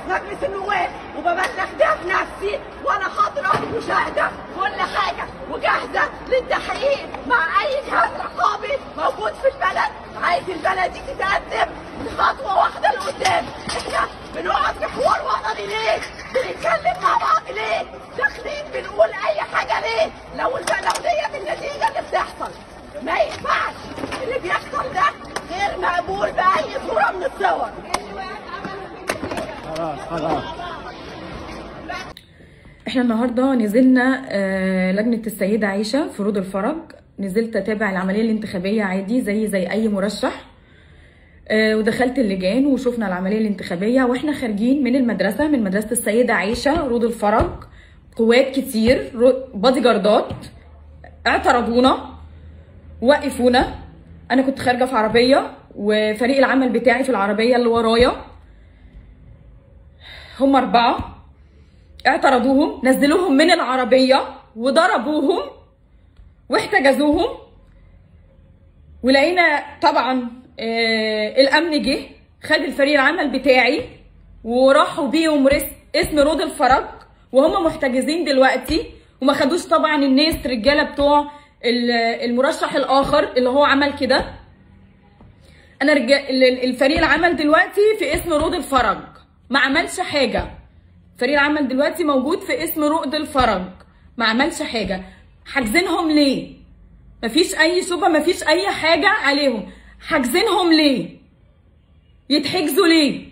مجلس النواب وببلغ ده بنفسي وانا حاضره مشاهده كل حاجه وجاهزه للتحقيق مع اي جهاز رقابي موجود في البلد. عايز البلد دي تتقدم خطوه واحده لقدام. احنا بنقعد في حوار وطني ليه؟ بنتكلم مع بعض ليه؟ داخلين بنقول اي حاجه ليه؟ لو ديت النتيجه اللي بتحصل ما ينفعش. اللي بيحصل ده غير مقبول باي صوره من الصور. خلاص احنا النهارده نزلنا لجنه السيده عائشه في روض الفرج. نزلت اتابع العمليه الانتخابيه عادي زي اي مرشح، ودخلت اللجان وشفنا العمليه الانتخابيه. واحنا خارجين من المدرسه، من مدرسه السيده عائشه روض الفرج، قوات كتير بادي جاردات اعترضونا وقفونا. انا كنت خارجه في عربيه وفريق العمل بتاعي في العربيه اللي ورايا، هم 4 اعترضوهم، نزلوهم من العربيه وضربوهم واحتجزوهم. ولقينا طبعا الامن جه خد الفريق العمل بتاعي وراحوا بيهم اسم روض الفرج وهم محتجزين دلوقتي. وما خدوش طبعا الناس رجاله بتوع المرشح الاخر اللي هو عمل كده. انا الفريق العمل دلوقتي في اسم روض الفرج ما عملش حاجه. فريق العمل دلوقتي موجود في اسم روض الفرج ما عملش حاجه. حاجزينهم ليه؟ مفيش اي شبهه، مفيش اي حاجه عليهم. حاجزينهم ليه؟ يتحجزوا ليه؟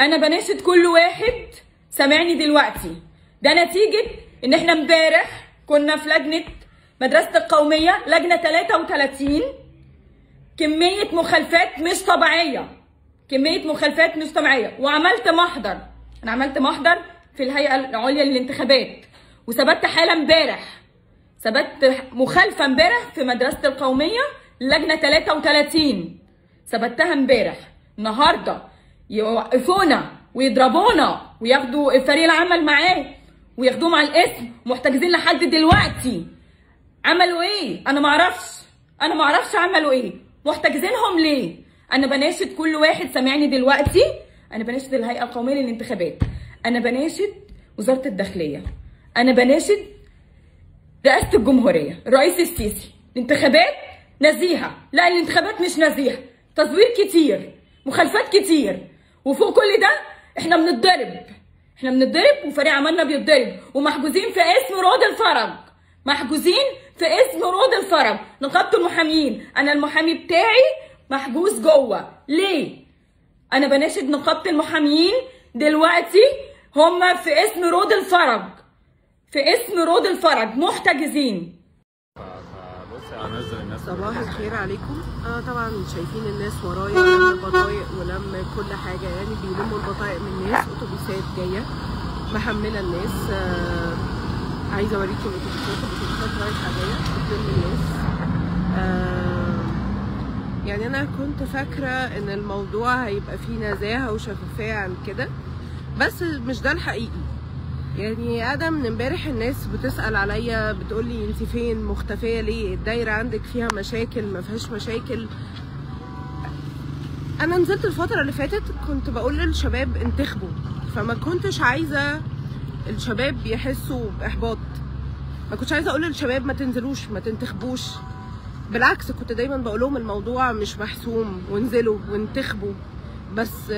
انا بناشد كل واحد سامعني دلوقتي، ده نتيجه ان احنا امبارح كنا في لجنه مدرسه القوميه، لجنه 33، كميه مخالفات مش طبيعيه، كميه مخالفات مش طبيعيه. وعملت محضر، انا عملت محضر في الهيئه العليا للانتخابات، وثبت حاله امبارح، ثبت مخالفه امبارح في مدرسه القوميه لجنه 33، ثبتها امبارح. النهارده يوقفونا ويضربونا وياخدوا فريق العمل معاه وياخدوهم على الاسم، محتجزين لحد دلوقتي. عملوا ايه؟ انا ما اعرفش عملوا ايه، محتجزينهم ليه؟ انا بناشد كل واحد سامعني دلوقتي، انا بناشد الهيئه القوميه للانتخابات، انا بناشد وزاره الداخليه، انا بناشد رئاسه الجمهوريه الرئيس السيسي. الانتخابات نزيهه، لا الانتخابات مش نزيهه، تزوير كتير، مخالفات كتير، وفوق كل ده احنا بنتضرب وفريق عملنا بيتضرب ومحجوزين في اسم روض الفرج، محجوزين في اسم روض الفرج. نقابه المحامين، انا المحامي بتاعي محجوز جوه. ليه؟ انا بناشد نقابه المحامين دلوقتي، هم في اسم روض الفرج، في اسم روض الفرج محتجزين. صباح الخير عليكم. طبعا شايفين الناس ورايا لم بطايق ولم كل حاجه، يعني بيلموا البطايق من الناس، اتوبيسات جايه محمله الناس. عايزه اوريكم الاتوبيسات رايحه جايه بتلم الناس. يعني انا كنت فاكره ان الموضوع هيبقى فيه نزاهه وشفافيه عن كده، بس مش ده الحقيقي. يعني ادم من امبارح الناس بتسال عليا، بتقولي انت فين، مختفيه ليه، الدايره عندك فيها مشاكل، ما فيهاش مشاكل. انا نزلت الفتره اللي فاتت كنت بقول للشباب انتخبوا، فما كنتش عايزه الشباب يحسوا باحباط، ما كنتش عايزه اقول للشباب ما تنزلوش ما تنتخبوش. بالعكس كنت دايما بقول لهم الموضوع مش محسوم وانزلوا وانتخبوا. بس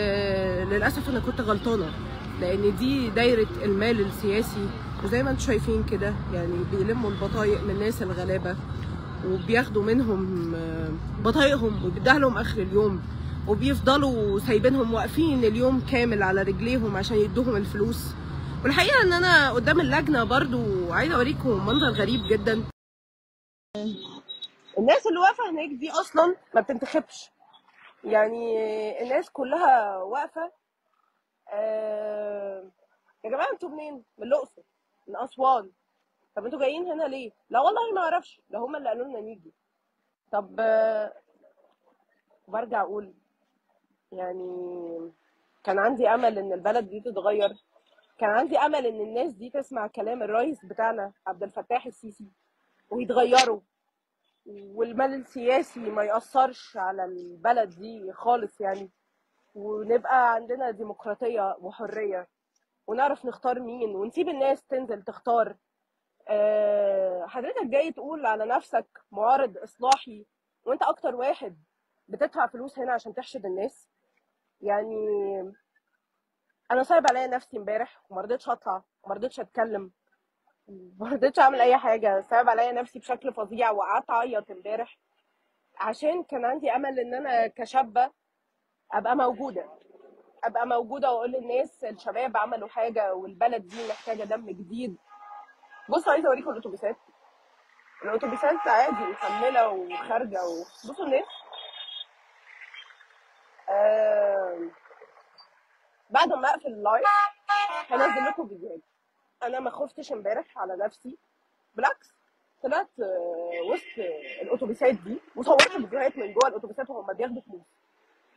للاسف انا كنت غلطانه، لان دي دايره المال السياسي، وزي ما انتم شايفين كده يعني بيلموا البطايق من الناس الغلابه وبياخدوا منهم بطايقهم وبيديها لهم اخر اليوم، وبيفضلوا سايبينهم واقفين اليوم كامل على رجليهم عشان يدوهم الفلوس. والحقيقه ان انا قدام اللجنه برضو عايزه اوريكم منظر غريب جدا. الناس اللي واقفه هناك دي اصلا ما بتنتخبش، يعني الناس كلها واقفه. يا جماعه انتوا منين؟ من الاقصر، من اسوان. طب انتوا جايين هنا ليه؟ لا والله ما اعرفش، ده هم اللي قالوا لنا نيجي. طب برجع اقول يعني كان عندي امل ان البلد دي تتغير، كان عندي امل ان الناس دي تسمع كلام الرئيس بتاعنا عبد الفتاح السيسي ويتغيروا، والمال السياسي ما يأثرش على البلد دي خالص. يعني ونبقى عندنا ديمقراطيه وحريه ونعرف نختار مين ونسيب الناس تنزل تختار. حضرتك جاي تقول على نفسك معارض اصلاحي وانت اكتر واحد بتدفع فلوس هنا عشان تحشد الناس. يعني انا صعب عليا نفسي امبارح وما رضيتش اطلع وما رضيتش اتكلم وما رضيتش اعمل اي حاجه. صعب عليا نفسي بشكل فظيع وقعدت اعيط امبارح عشان كان عندي امل ان انا كشابه ابقى موجوده واقول للناس الشباب عملوا حاجه والبلد دي محتاجه دم جديد. بصوا عايزه اوريكم الاتوبيسات عادي محمله وخارجه بصوا الناس. بعد ما اقفل اللايف هنزل لكم فيديوهات. انا ما خفتش امبارح على نفسي، بالعكس طلعت وسط الاتوبيسات دي وصورت فيديوهات من جوه الاتوبيسات وهم بياخدوا فلوس.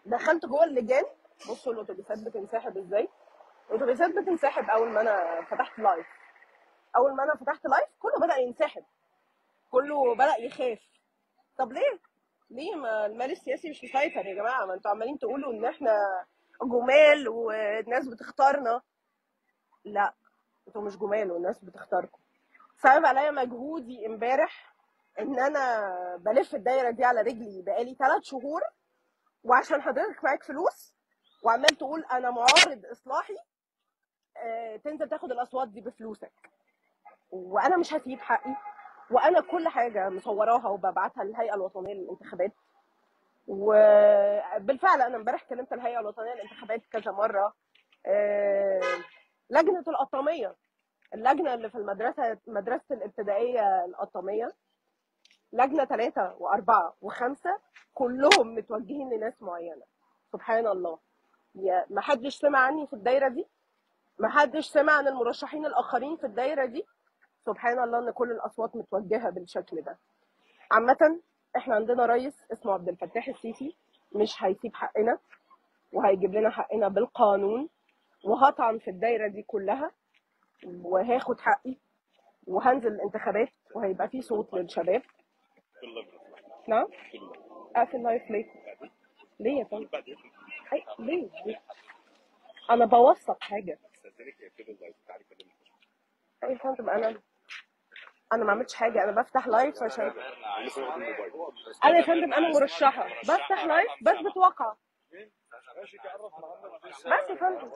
دخلت جوه اللجان، بصوا الاتوبيسات بتنسحب ازاي. الاتوبيسات بتنسحب اول ما انا فتحت لايف. كله بدأ ينسحب، كله بدأ يخاف. طب ليه ما المال السياسي مش مسيطر يا جماعه؟ ما انتوا عمالين تقولوا ان احنا جمال والناس بتختارنا. لا، انتوا مش جمال والناس بتختاركم. صعب عليا مجهودي امبارح ان انا بلف الدايره دي على رجلي بقالي 3 شهور، وعشان حضرتك معاك فلوس وعمال تقول انا معارض اصلاحي تنزل تاخد الاصوات دي بفلوسك. وانا مش هسيب حقي، وانا كل حاجه مصوراها وببعتها للهيئه الوطنيه للانتخابات. وبالفعل انا امبارح كلمت الهيئه الوطنيه للانتخابات كذا مره. لجنه القطاميه، اللجنه اللي في مدرسه الابتدائيه القطاميه، لجنه 3 و4 و5 كلهم متوجهين لناس معينه. سبحان الله، ما حدش سمع عني في الدايره دي، ما حدش سمع عن المرشحين الاخرين في الدايره دي. سبحان الله ان كل الاصوات متوجهه بالشكل ده. عامه احنا عندنا رئيس اسمه عبد الفتاح السيسي مش هيسيب حقنا وهيجيب لنا حقنا بالقانون، وهطعن في الدايره دي كلها وهاخد حقي وهنزل الانتخابات وهيبقى في صوت للشباب. نعم؟ اقفل لايف ليه يا فندم؟ ليه؟ انا بوثق حاجه. يا فندم انا ما عملتش حاجه، انا بفتح لايف عشان انا يا فندم انا مرشحه بفتح لايف بثبت واقع بس يا فندم.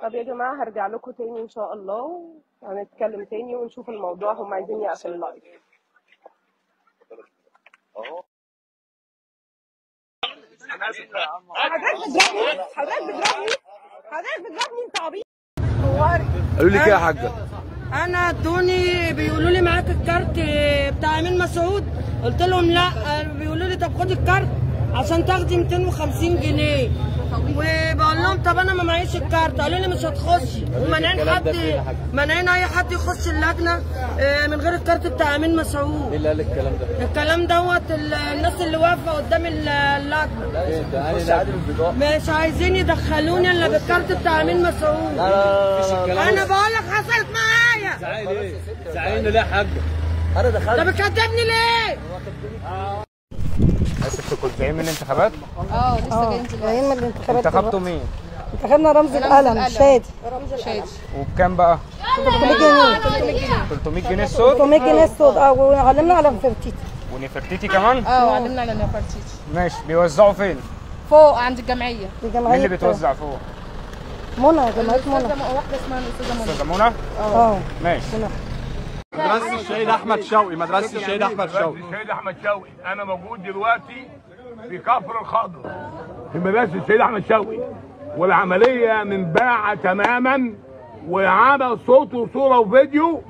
طب يا جماعه هرجع لكم تاني ان شاء الله وهنتكلم تاني ونشوف الموضوع. هم عايزين يقفل اللايف. حضرتك بتضربني انت عبيط. قالوا لي كده يا حاجه؟ انا ادوني بيقولوا لي معاك الكارت بتاع امين مسعود، قلت لهم لا. بيقولوا لي طب خدي الكارت عشان تاخدي 250 جنيه، وبقول لهم طب انا ما معيش الكارت. قالوا لي مش هتخشي، ومانعين اي حد يخش اللجنه من غير الكارت بتاع امين مسعود. مين اللي قال الكلام ده؟ الكلام دوت الناس اللي واقفه قدام اللجنه مش عايزين يدخلوني الا بالكارت بتاع امين مسعود. انا بقول لك حصلت معايا. زعلانه ليه يا حاجه؟ انا دخلت. طب بتكدبني ليه؟ اسف، كنت جايين من الانتخابات؟ لسه جايين من الانتخابات. انتخبتوا مين؟ انتخبنا رمز القلم شادي. وبكام بقى؟ 300 جنيه. 300 جنيه الصوت؟ 300 جنيه الصوت. وعلمنا على نفرتيتي. ونفرتيتي كمان؟ وعلمنا على نفرتيتي. ماشي. بيوزعوا فين؟ فوق عند الجمعيه. مين اللي بتوزع فوق؟ منى، جمعيه منى. واحده اسمها الاستاذه منى. ماشي. مدرسة الشهيد أحمد شوقي. أنا موجود دلوقتي في كفر الخضر في مدرسة الشهيد أحمد شوقي، والعملية منباعة تماما، وعمل صوت وصورة وفيديو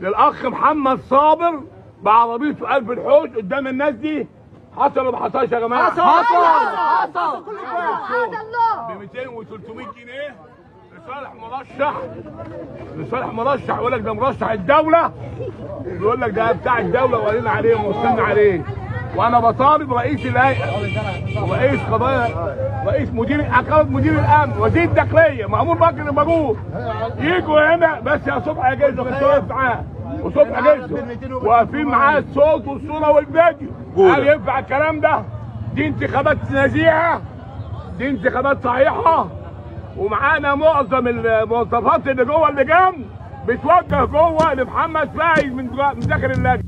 للأخ محمد صابر بعربيته قلب الحوش قدام الناس دي. حصل ولا ما حصلش يا جماعة؟ حصل. ب 200 و 300 جنيه لصالح مرشح يقول لك ده مرشح الدولة، بيقول لك ده بتاع الدولة وقالين عليه ومستنى عليه. وانا بطالب رئيس الهيئة ورئيس قضايا رئيس مدير الامن وزير الداخلية مأمور بكر المجهول يجوا هنا بس يا صبحي يا جاي واقف معاه وصبحي جزء واقفين معاه الصوت والصوره والفيديو. هل ينفع الكلام ده؟ دي انتخابات نزيهه، دي انتخابات صحيحه، ومعانا معظم المواصفات اللي جوه اللجان بتوجه جوه لمحمد فايز من داخل اللجنه.